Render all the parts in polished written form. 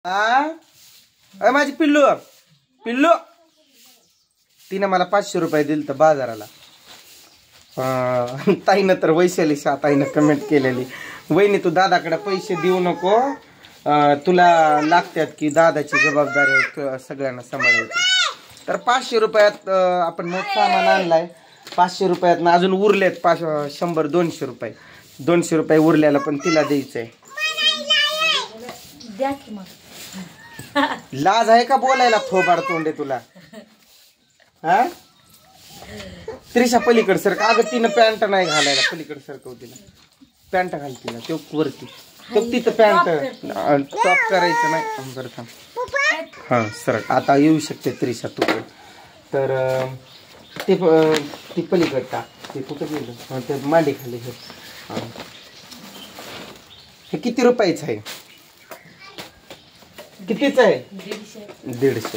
माझी पिल्लू पिल्लू तिने मला 500 रुपये दिले तर बाजाराला. ताईनं तर वैशाली ताईनं कमेंट केलेली, वहिनी तू दादाकडे पैसे देऊ नको, तुला लागतात की दादाची जबाबदारी सगळ्यांना सांभाळायची. तर 500 रुपयात आपण मोठं सामान आणलाय. 500 रुपयात ना अजून उरलेत 100 200 रुपये. 200 रुपये उरल्याला पण तिला द्यायचंय. लाज आहे का बोलायला थोबाड तोंडे तुला? हा त्रिशा पलीकड सर का? अगं तिनं पॅन्ट नाही घालायला, पलीकड सरकव तिला. पॅन्ट घाल तिला तो वरती, तो तिथं पॅन्ट टॉप करायचं नाही. बरं थांब. हा सर आता येऊ शकते त्रिशा तू. तर ती पलीकड टाक. ते कुठं गेलं? ते मांडी खाली. हे किती रुपयाचं आहे? कितीच आहे? 150.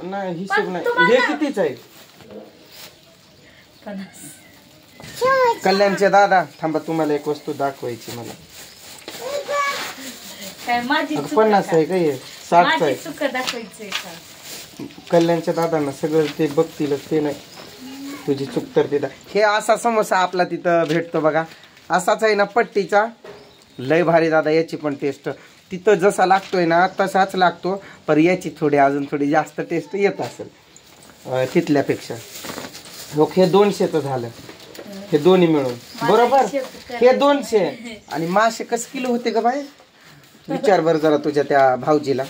नाही हिशोब नाही. हे कितीच आहे? कल्याणचे दादा थांबा, तुम्हाला एक वस्तू दाखवायची मला. 50 आहे का? हे 60 आहे. कल्याणच्या दादांना सगळं ते बघतील ते नाही. तुझी चूक तर तिथं. हे असा समोसा आपला तिथं भेटतो बघा, असाच आहे ना पट्टीचा. लय भारी दादा, याची पण टेस्ट तिथं जसा लागतोय ना तसाच लागतो, पण याची अजून थोडी जास्त टेस्ट येत असेल तिथल्यापेक्षा. हे 200चं झालं, हे दोन्ही मिळून बरोबर. हे 200 आणि मासे कसं किलो होते का बाय? विचार बरं जरा तुझ्या त्या भाऊजीला.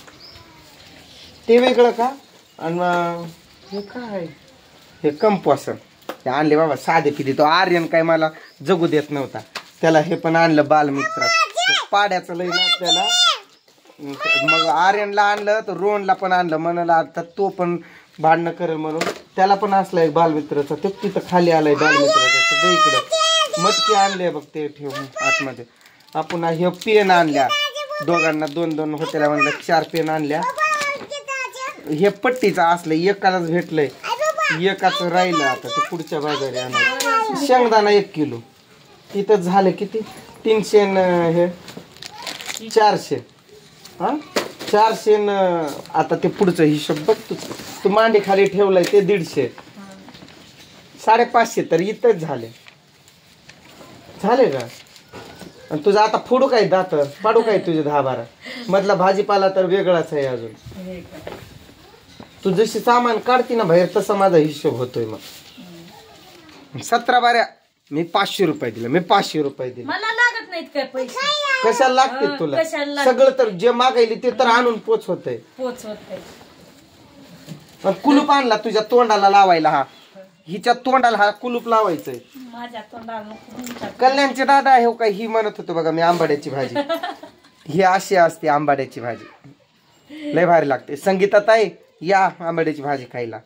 ते वेगळं का? आणि हे काय? हे कंपोस्ट ते आणले बाबा साधे पिधी. तो आर्यन काय मला जगू देत नव्हता, त्याला हे पण आणलं बालमित्र. पाड्याचं लई ना त्याला. मग आर्यनला आणलं तर रोहनला पण आणलं. म्हणाला आता तो पण भांडणं करेल म्हणून त्याला पण असला एक बालमित्राचा. तो तिथं खाली आलाय बालमित्राचा. तर इकडं मटकी आणले बघ, ते ठेवून आतमध्ये. आपण हे पेन आणल्या दोघांना 2-2 होत्याला म्हणलं 4 पेन आणल्या. हे पट्टीचं असलं एकालाच भेटलंय, एकाच राहिलं. आता ते पुढच्या बाजारी आणायचं. शेंगदाणा 1 किलो. तिथं झालं किती? 300 हे 400. हा 400. आता ते पुढचं हिशोब बघ तू मांडी खाली ठेवलाय ते 150. 550 तर इथंच झाले का? आणि तुझं आता फोडू काय दात पाडू काय तुझे 10-12 मधला भाजीपाला तर वेगळाच आहे अजून. तू जशी सामान काढती ना बाहेर तसा माझा हिशोब होतोय. मग 17 बाऱ्या मी 500 रुपये दिले. मी 500 रुपये दिले. मला लागत नाहीत काय पैसे. कशाला लागते तुला? सगळं तर जे मागायली ते तर आणून पोच होतंय. कुलूप आणला तुझ्या तोंडाला लावायला. हा हिच्या तोंडाला हा कुलूप लावायचंय. माझ्या तोंडाला कल्याणचे दादा हे काय ही म्हणत होतो बघा मी आंबाड्याची भाजी. ही अशी असते आंबाड्याची भाजी, लय भारी लागते. संगीता ताई या आंबाड्याची भाजी खायला.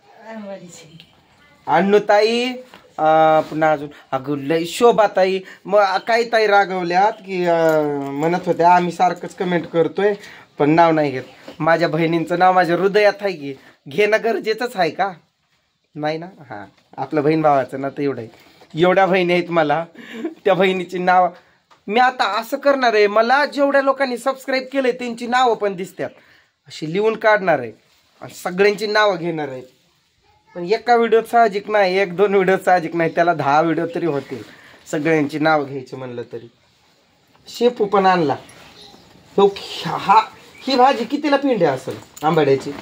अण्णू ताई पुन्हा अजून अगं लय शोभा ताई. मग काही ताई रागवल्यात की म्हणत होत्या आम्ही सारखंच कमेंट करतोय पण नाव नाही घेत. माझ्या बहिणींचं नाव माझ्या हृदयात आहे की घेणं गरजेचंच आहे का? नाही ना. हा आपल्या बहीण भावाचं ना तर एवढं आहे. एवढ्या बहिणी आहेत मला, त्या बहिणीची नाव मी आता असं करणार आहे. मला जेवढ्या लोकांनी सबस्क्राईब केलंय त्यांची नावं पण दिसतात अशी लिहून काढणार आहे आणि सगळ्यांची नावं घेणार आहे. पण एका व्हिडिओत साहजिक नाही, 1-2 व्हिडिओ साहजिक नाही, त्याला 10 व्हिडिओ तरी होतील सगळ्यांची नाव घ्यायची म्हणलं तरी. शेपू पण आणला. ही भाजी कितीला पिंडी असेल आंबाड्याची?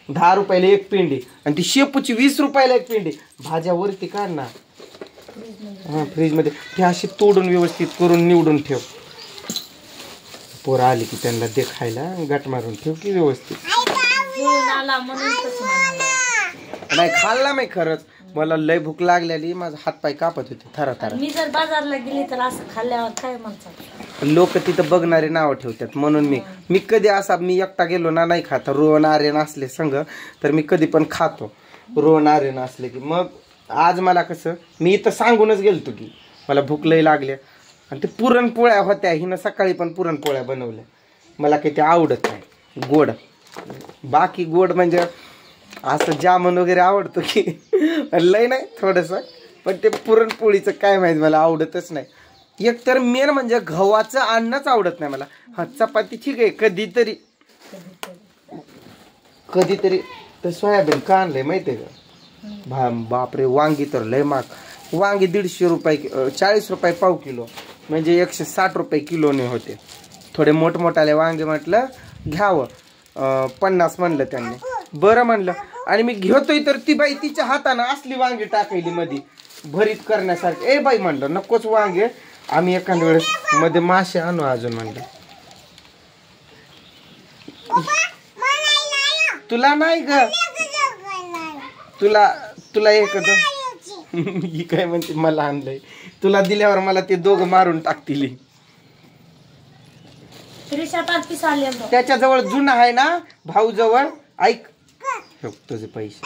10 रुपयाला 1 पिंडी आणि ती शेपूची 20 रुपयाला 1 पिंडी. भाज्या वरती काढ ना. हा फ्रीज मध्ये ते अशी तोडून व्यवस्थित करून निवडून ठेव. पोरं आली की त्यांना दे खायला, गाठ मारून ठेव की व्यवस्थित. नाही खाल्ला मी खरंच. मला लय भूक लागलेली, माझा हातपाय कापत होते थरा. मी जर बाजारला गेली तर असं खाल्ल्यावर काय म्हणतात लोक तिथं बघणारे नाव ठेवतात. म्हणून मी कधी असा मी एकटा गेलो ना नाही खात. रोहन आर्यन असले संघ तर मी कधी पण खातो. रोहन आर्यन असले की मग आज मला कसं मी इथं सांगूनच गेलतो की मला भूक लय लागल्या. आणि ते पुरणपोळ्या होत्या. हिनं सकाळी पण पुरणपोळ्या बनवल्या. मला काही ते आवडत नाही गोड. बाकी गोड म्हणजे असं जामून वगैरे आवडतो की लय नाही थोडंसं, पण ते पुरणपोळीचं काय माहिती मला आवडतच नाही. एक तर मेन म्हणजे गव्हाचं अन्नच आवडत नाही मला. हा चपाती ठीक आहे कधीतरी. तर सोयाबीन का आणलंय माहितीये का? बापरे, वांगी तर लय महाग. वांगी 150 रुपये 40 रुपये पाव किलो, म्हणजे 160 रुपये किलोने होते. थोडे मोठमोठाले वांगे म्हटलं घ्यावं. 50 म्हणलं त्यांनी. बरं म्हणलं आणि मी घेतोय तर ती बाई तिच्या हातानं असली वांगी टाकायली मध्ये भरीत करण्यासारखी. ए बाई म्हणलं नकोच वांगे, आम्ही एखाद्या वेळेस मध्ये मासे आणू अजून म्हणलं. तुला नाही ग, तुला एकच ही काय म्हणते मला आणलंय. तुला दिल्यावर मला ते दोघं मारून टाकतील. त्याच्याजवळ जुना आहे ना भाऊ जवळ. ऐक तुझे पैसे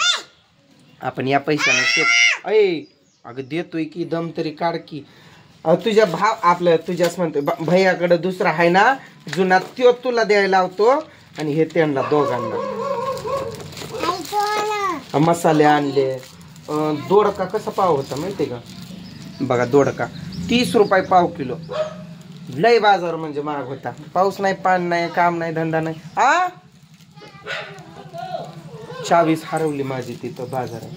आपण या पैशाने अगं देतोय की दम तरी काढ की. तुझ्या भाव आपल्या तुझ्याच म्हणतोय भैयाकडे दुसरा आहे ना जुना, तो तुला द्यायला लावतो आणि हे त्यांना दोघांना. मसाले आणले. दोडका कसा पाव होता माहितीये का? बघा दोडका 30 रुपये पाव किलो. लय बाजार म्हणजे महाग होता. पाऊस नाही, पाणी नाही, काम नाही, धंदा नाही. चावीस हरवली माझी तिथं बाजारात.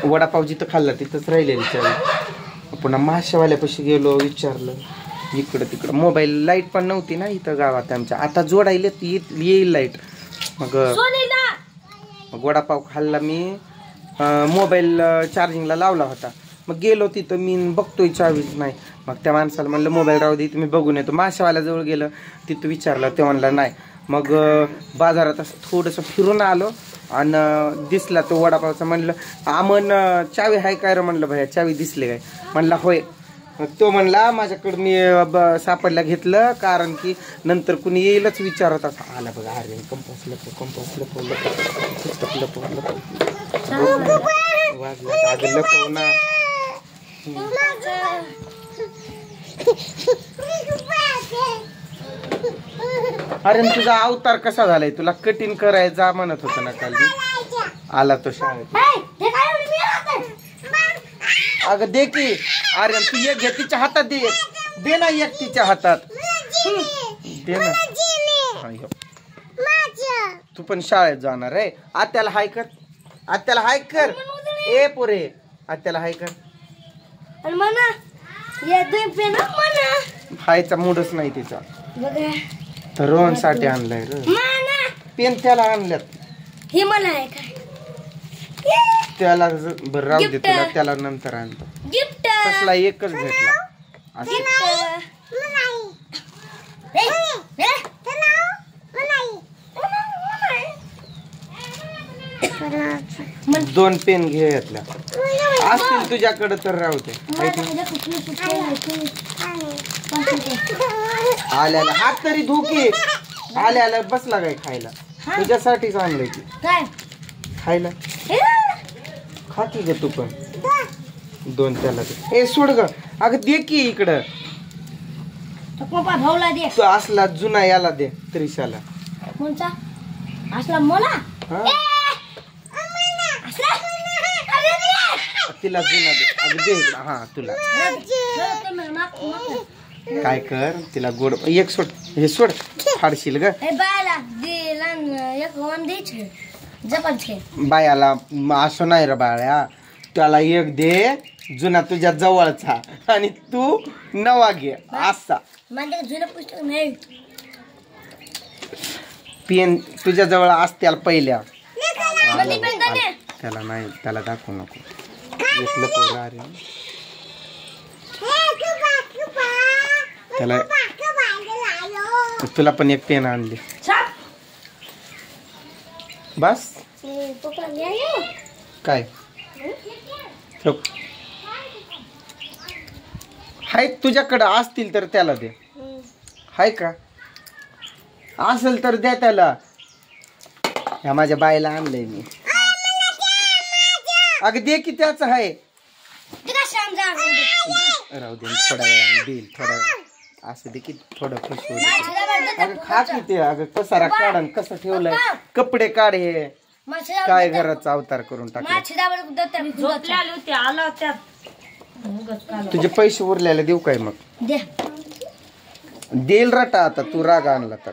वडापाव जिथं खाल्ला तिथंच राहिलेली चावी. पुन्हा माशावाल्यापाशी गेलो, विचारलं इकडं तिकडं. मोबाईल लाईट पण नव्हती ना इथं गावात आमच्या. आता जोडायला येईल लाईट. मग वडापाव खाल्ला मी. मोबाईल चार्जिंगला लावला होता. मग गेलो तिथं मी, बघतोय चावीच नाही. मग त्या माणसाला म्हणलं मोबाईल राहू दे तुम्ही बघून येतो. माशावाल्याजवळ गेलं, तिथं विचारलं, ते म्हणलं नाही. मग बाजारात असं थोडंसं फिरून आलो आणि दिसला तो वडापावचा. म्हणलं आमन चावी हाय काय रे म्हणलं. भैया चावी दिसले काय? म्हणला होय. मग तो म्हणला माझ्याकडं मी सापडला घेतलं, कारण की नंतर कुणी येईलच विचारत असं. आला बघा अरे कंपास लपव वाजला अगं लपव ना. अरे तुझा अवतार कसा झालाय? तुला कटिंग करायचा म्हणत होता ना काल. आला तो शाळेत. अगं दे की. अरे तू एक घे तिच्या हातात. दे ना एक तिच्या हातात दे ना. तू पण शाळेत जाणार आहे? आत्याला हाय कर, आत्याला हाय कर. ए पोरे आत्याला हाय कर. हायचा मूडच नाही तिचा. तर रोहन साठी आणलाय पेन. त्याला आणल्यात. हे मला आहे काय? त्याला बरं राहू दे, तुला त्याला नंतर आणतो. गिफ्ट कसला एकच भेटला. दोन पेन घे घेतल्या असतील तुझ्याकडे तर राहू दे. आल्याला हात तरी धुके. आल्याला बसला काय खायला? तुझ्यासाठीच आणलंय की खायला. खाती ग तू पण. दोन त्याला दे. ए सोड ग. अगं दे की इकडं. भाऊला दे. तू असला जुना याला दे त्रिशाला. कोणता असला? मला तिला जुना दे. अगं दे इकडं. हा तुला काय कर तिला गोड एक सोड. हे सोड फाडशील ग. बायाला असं नाही रे बाळ्या. त्याला एक दे जुना तुझ्या जवळचा आणि तू नवा घे असा. पेन तुझ्या जवळ असत्याला पहिल्या. त्याला नाही, त्याला दाखवू नको. त्याला तुला पण एक पेन आणली बस. काय हाय तुझ्याकडे असतील तर त्याला दे. हाय का? असेल तर द्या त्याला. ह्या माझ्या बाईला आणलंय मी. अगं दे की त्याच आहे. राहू दे थोड्या वेळाने देईल. थोड्या वेळ असं दे की थोडं खुश होईल. अगं खा की ते. अगं कसारा काढ कसं ठेवलंय. कपडे काढ. हे काय घराचा अवतार करून टाकला. उगाच कालवा. तुझे पैसे उरलेले देऊ काय मग? द्या. देईल रटा आता तू राग आणला तर.